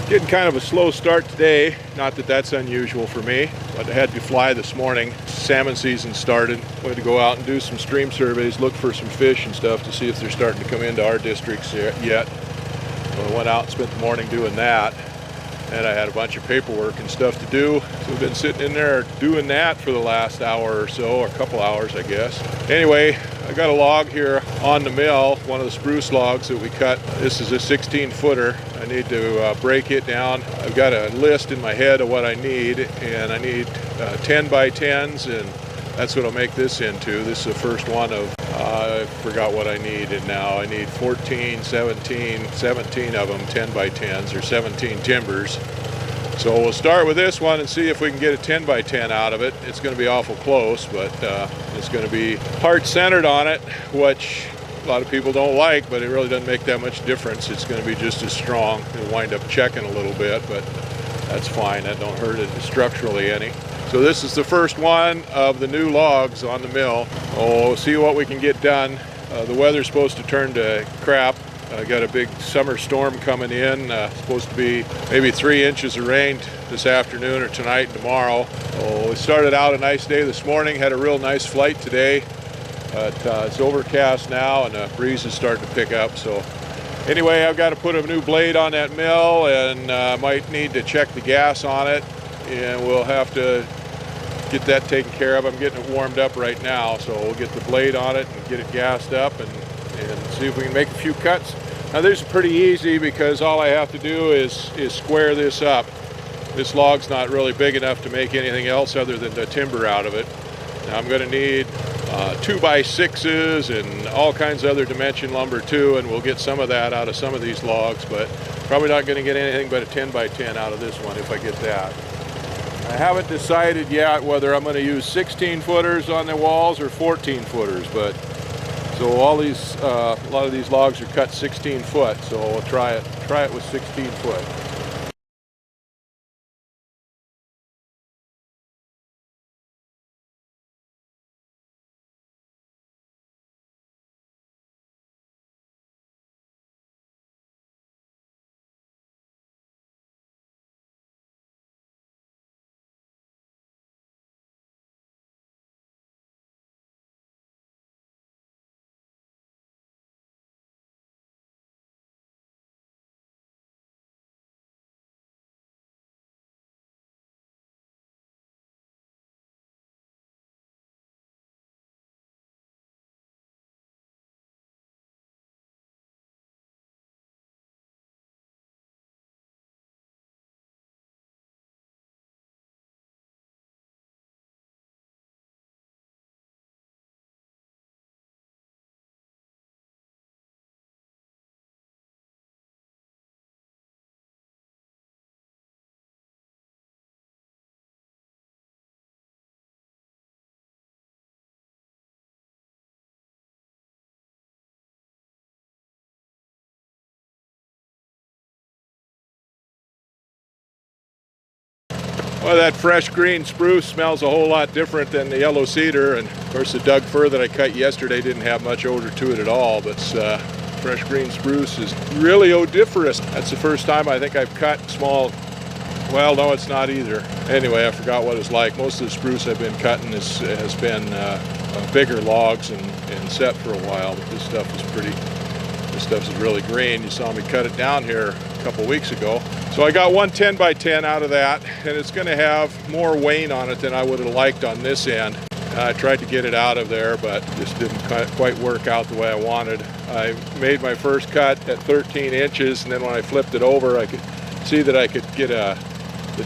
Getting kind of a slow start today. Not that that's unusual for me, but I had to fly this morning. Salmon season started. We had to go out and do some stream surveys, look for some fish and stuff to see if they're starting to come into our districts yet. So I went out and spent the morning doing that. And I had a bunch of paperwork and stuff to do. So we've been sitting in there doing that for the last hour or so, or a couple hours, I guess. Anyway, I got a log here on the mill, one of the spruce logs that we cut. This is a 16-footer. I need to break it down. I've got a list in my head of what I need, and I need 10 by 10s, and that's what I'll make this into. This is the first one of, I forgot what I needed now. I need 14, 17 of them, 10 by 10s, or 17 timbers. So we'll start with this one and see if we can get a 10 by 10 out of it. It's going to be awful close, but it's going to be heart-centered on it, which a lot of people don't like, but it really doesn't make that much difference. It's going to be just as strong. It'll wind up checking a little bit, but that's fine. That don't hurt it structurally any. So this is the first one of the new logs on the mill. Oh, we'll see what we can get done. The weather's supposed to turn to crap. I got a big summer storm coming in. Supposed to be maybe 3 inches of rain this afternoon or tonight and tomorrow. Oh, we started out a nice day this morning. Had a real nice flight today. But it's overcast now and the breeze is starting to pick up. So anyway, I've got to put a new blade on that mill and might need to check the gas on it. And we'll have to get that taken care of. I'm getting it warmed up right now, so we'll get the blade on it and get it gassed up and see if we can make a few cuts. Now this is pretty easy because all I have to do is square this up. This log's not really big enough to make anything else other than the timber out of it. Now I'm going to need 2x6s and all kinds of other dimension lumber too, and we'll get some of that out of some of these logs, but probably not going to get anything but a 10 by 10 out of this one if I get that. I haven't decided yet whether I'm going to use 16 footers on the walls or 14 footers, but so all these, a lot of these logs are cut 16 foot, so we'll try it with 16 foot. Well, that fresh green spruce smells a whole lot different than the yellow cedar, and of course the Doug fir that I cut yesterday didn't have much odor to it at all, but fresh green spruce is really odoriferous. That's the first time I think I've cut small, well, no, it's not either. Anyway, I forgot what it's like. Most of the spruce I've been cutting has been bigger logs and set for a while, but this stuff is really green. You saw me cut it down here a couple weeks ago. So I got one 10 by 10 out of that, and it's going to have more wane on it than I would have liked on this end. I tried to get it out of there, but just didn't quite work out the way I wanted. I made my first cut at 13 inches, and then when I flipped it over, I could see that I could get the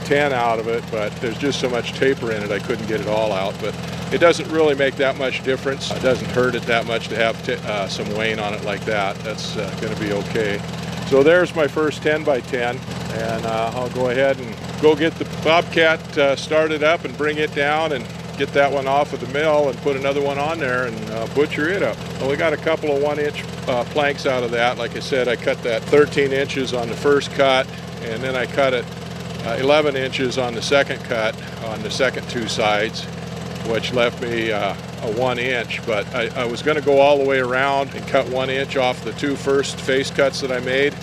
10 out of it, but there's just so much taper in it, I couldn't get it all out. But it doesn't really make that much difference. It doesn't hurt it that much to have some wane on it like that. That's going to be okay. So there's my first 10 by 10, and I'll go ahead and go get the Bobcat started up and bring it down and get that one off of the mill and put another one on there and butcher it up. Well, we got a couple of 1-inch planks out of that. Like I said, I cut that 13 inches on the first cut, and then I cut it 11 inches on the second cut on the second two sides, which left me a 1 inch, but I was going to go all the way around and cut 1 inch off the two first face cuts that I made,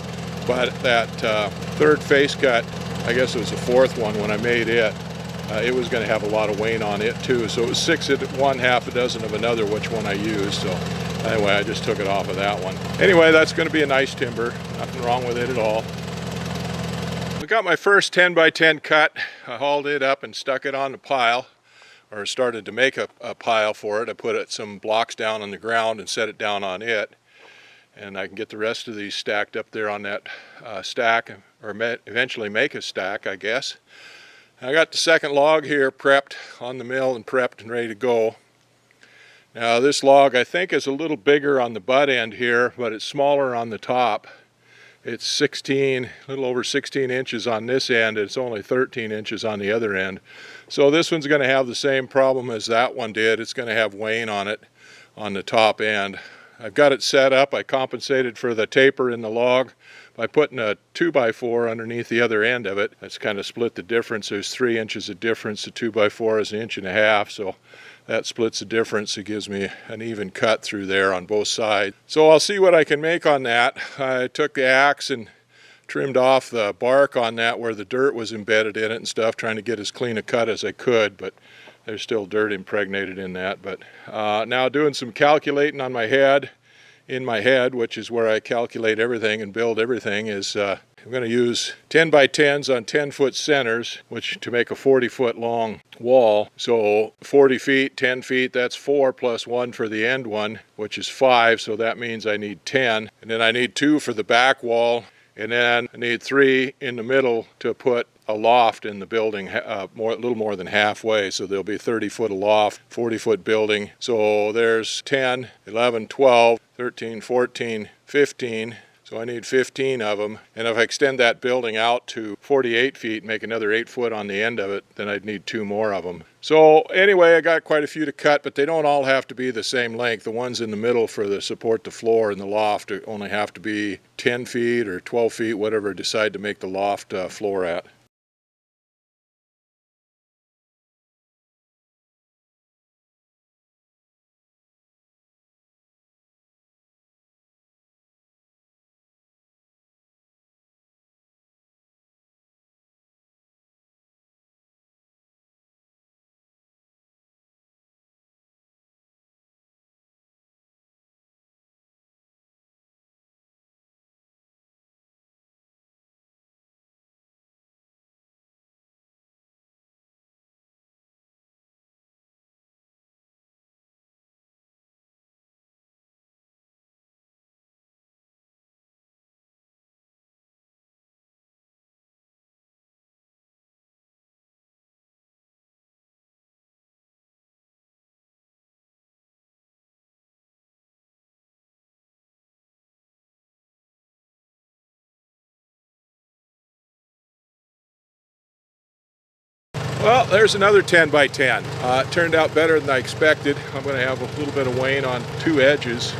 But that third face cut, I guess it was the fourth one when I made it, it was going to have a lot of weight on it too. So it was 6 at one, half a dozen of another, which one I used. So anyway, I just took it off of that one. Anyway, that's going to be a nice timber. Nothing wrong with it at all. I got my first 10 by 10 cut. I hauled it up and stuck it on the pile, or started to make a pile for it. I put some blocks down on the ground and set it down on it. And I can get the rest of these stacked up there on that stack, or eventually make a stack, I guess. I got the second log here prepped on the mill and prepped and ready to go. Now this log I think is a little bigger on the butt end here, but it's smaller on the top. It's a little over 16 inches on this end. It's only 13 inches on the other end. So this one's going to have the same problem as that one did. It's going to have wane on it on the top end. I've got it set up. I compensated for the taper in the log by putting a 2x4 underneath the other end of it. That's kind of split the difference. There's 3 inches of difference. The 2x4 is 1.5 inches, so that splits the difference. It gives me an even cut through there on both sides. So I'll see what I can make on that. I took the axe and trimmed off the bark on that where the dirt was embedded in it and stuff, trying to get as clean a cut as I could, but there's still dirt impregnated in that. But now doing some calculating on my head, which is where I calculate everything and build everything, is I'm going to use 10 by 10s on 10-foot centers, which to make a 40-foot long wall. So 40 feet, 10 feet, that's 4 plus 1 for the end one, which is 5. So that means I need 10. And then I need 2 for the back wall. And then I need 3 in the middle to put a loft in the building, a little more than halfway. So there'll be 30-foot loft, 40-foot building. So there's 10, 11, 12, 13, 14, 15. So I need 15 of them. And if I extend that building out to 48 feet, make another 8 foot on the end of it, then I'd need 2 more of them. So anyway, I got quite a few to cut, but they don't all have to be the same length. The ones in the middle for the support the floor and the loft only have to be 10 feet or 12 feet, whatever I decide to make the loft floor at. Well, there's another 10 by 10. It turned out better than I expected. I'm going to have a little bit of wane on 2 edges.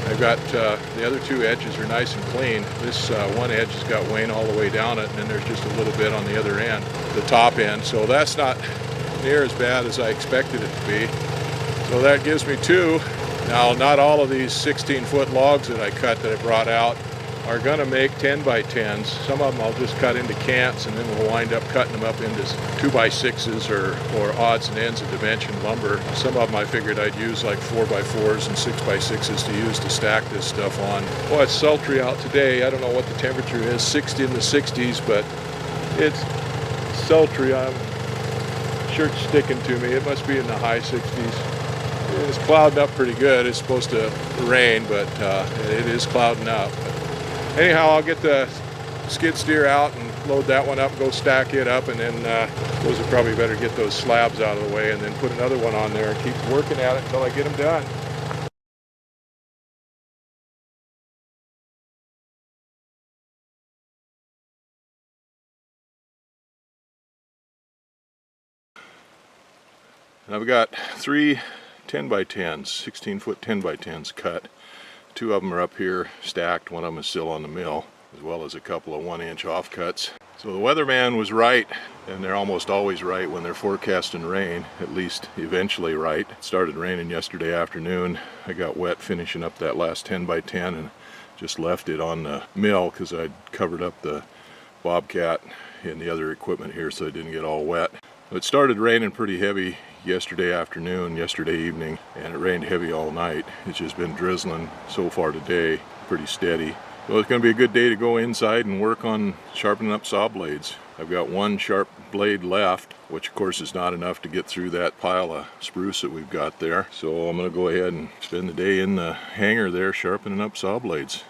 I've got the other 2 edges are nice and clean. This one edge has got wane all the way down it, and then there's just a little bit on the other end, the top end. So that's not near as bad as I expected it to be. So that gives me 2. Now, not all of these 16-foot logs that I cut that I brought out are going to make 10 by 10s. Some of them I'll just cut into cants, and then we'll wind up cutting them up into 2 by 6s or odds and ends of dimension lumber. Some of them I figured I'd use like 4 by 4s and 6 by 6s to use to stack this stuff on. Well, it's sultry out today. I don't know what the temperature is, 60 in the 60s, but it's sultry. I'm sure it's sticking to me. It must be in the high 60s. It's clouding up pretty good. It's supposed to rain, but it is clouding up. Anyhow, I'll get the skid steer out and load that one up, go stack it up, and then those are probably better get those slabs out of the way, and then put another one on there and keep working at it until I get them done. And I've got 3 10 by 10s, 16-foot 10 by 10s cut. 2 of them are up here stacked, one of them is still on the mill, as well as a couple of 1-inch offcuts. So the weatherman was right, and they're almost always right when they're forecasting rain, at least eventually right. It started raining yesterday afternoon. I got wet finishing up that last 10 by 10 and Just left it on the mill because I'd covered up the bobcat and the other equipment here so it didn't get all wet. It started raining pretty heavy yesterday afternoon, yesterday evening, and it rained heavy all night. It's just been drizzling so far today, pretty steady. So it's going to be a good day to go inside and work on sharpening up saw blades. I've got one sharp blade left, which of course is not enough to get through that pile of spruce that we've got there. So I'm going to go ahead and spend the day in the hangar there sharpening up saw blades.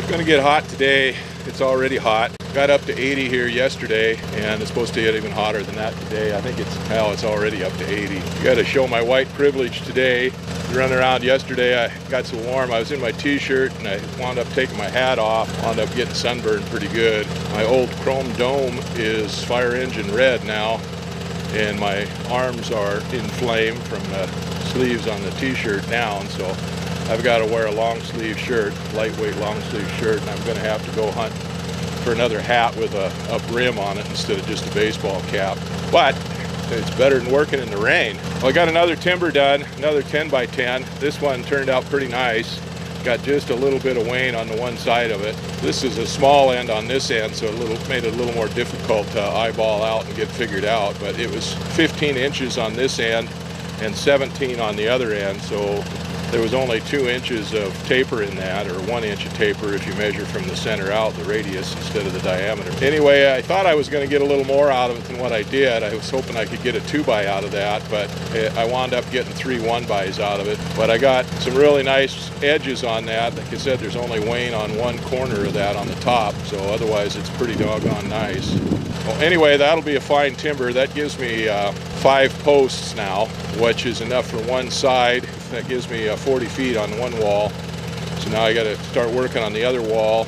Gonna get hot today. It's already hot. Got up to 80 here yesterday, and it's supposed to get even hotter than that today. I think it's already up to 80. Got to show my white privilege today. Running around yesterday, I got so warm. I was in my t-shirt and I wound up taking my hat off. Wound up getting sunburned pretty good. My old chrome dome is fire engine red now, and my arms are in flame from the sleeves on the t-shirt down. So I've got to wear a long sleeve shirt, lightweight long sleeve shirt, and I'm going to have to go hunt for another hat with a brim on it instead of just a baseball cap. But it's better than working in the rain. Well, I got another timber done, another 10 by 10. This one turned out pretty nice. Got just a little bit of wane on the one side of it. This is a small end on this end, so it made it a little more difficult to eyeball out and get figured out. But it was 15 inches on this end and 17 on the other end, so there was only 2 inches of taper in that, or 1 inch of taper if you measure from the center out, the radius instead of the diameter. Anyway, I thought I was going to get a little more out of it than what I did. I was hoping I could get a 2-by out of that, but I wound up getting 3 1-bys out of it. But I got some really nice edges on that. Like I said, there's only wane on one corner of that on the top, so otherwise it's pretty doggone nice. Well, anyway, that'll be a fine timber. That gives me 5 posts now, which is enough for one side. That gives me 40 feet on one wall. So now I got to start working on the other wall.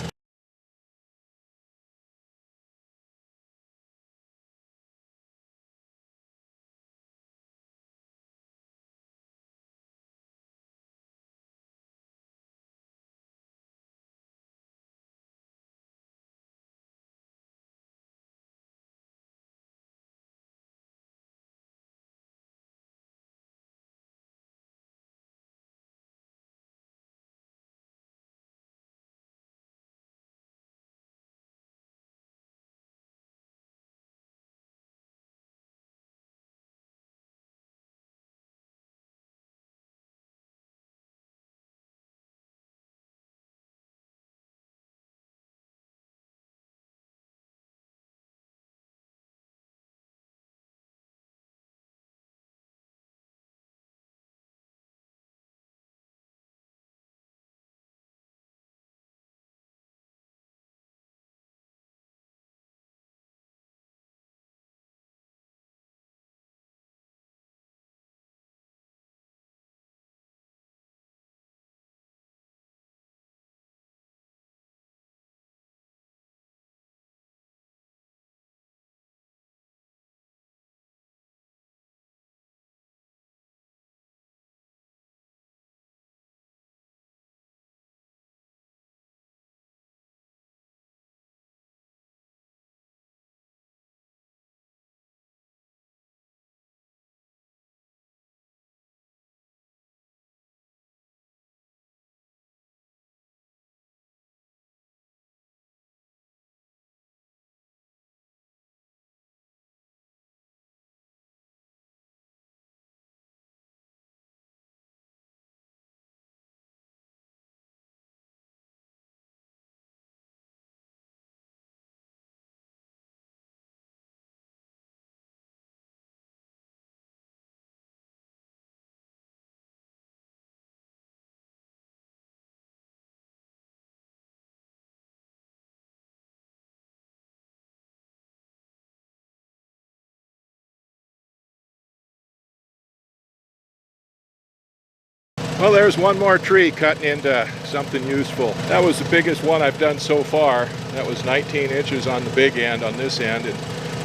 Well, there's one more tree cutting into something useful. That was the biggest one I've done so far. That was 19 inches on the big end on this end and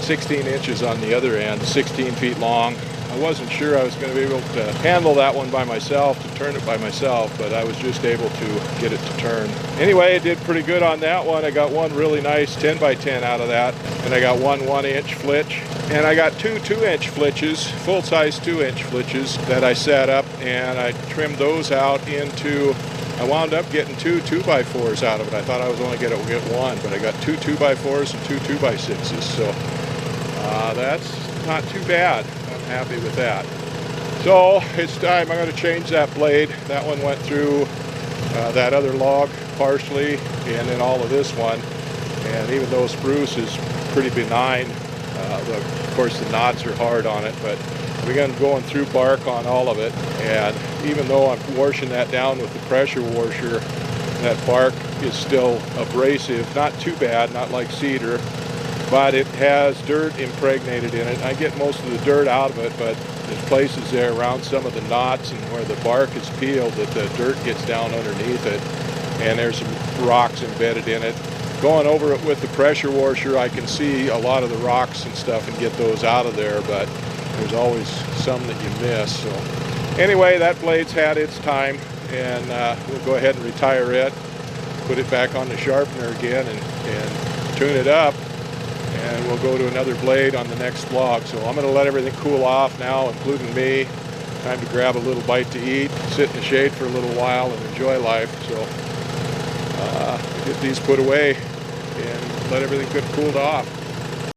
16 inches on the other end, 16 feet long. I wasn't sure I was going to be able to handle that one by myself, to turn it by myself, but I was just able to get it to turn. Anyway, I did pretty good on that one. I got one really nice 10 by 10 out of that, and I got one 1-inch flitch, and I got two 2-inch flitches, full-size 2-inch flitches that I set up, and I trimmed those out into, I wound up getting 2 2x4s out of it. I thought I was only going to get one, but I got 2 2x4s and 2 2x6s, so that's not too bad. Happy with that. So it's time. I'm going to change that blade. That one went through that other log partially, and then all of this one. And even though spruce is pretty benign, of course the knots are hard on it, but we're going to go through bark on all of it. And even though I'm washing that down with the pressure washer, That bark is still abrasive, not too bad, not like cedar, but it has dirt impregnated in it. I get most of the dirt out of it, but there's places there around some of the knots and where the bark is peeled that the dirt gets down underneath it, and there's some rocks embedded in it. Going over it with the pressure washer, I can see a lot of the rocks and stuff and get those out of there, but there's always some that you miss. So anyway, that blade's had its time, and we'll go ahead and retire it, put it back on the sharpener again, and tune it up, and we'll go to another blade on the next vlog. So I'm going to let everything cool off now, including me. Time to grab a little bite to eat, sit in the shade for a little while, and enjoy life. So get these put away and let everything get cooled off.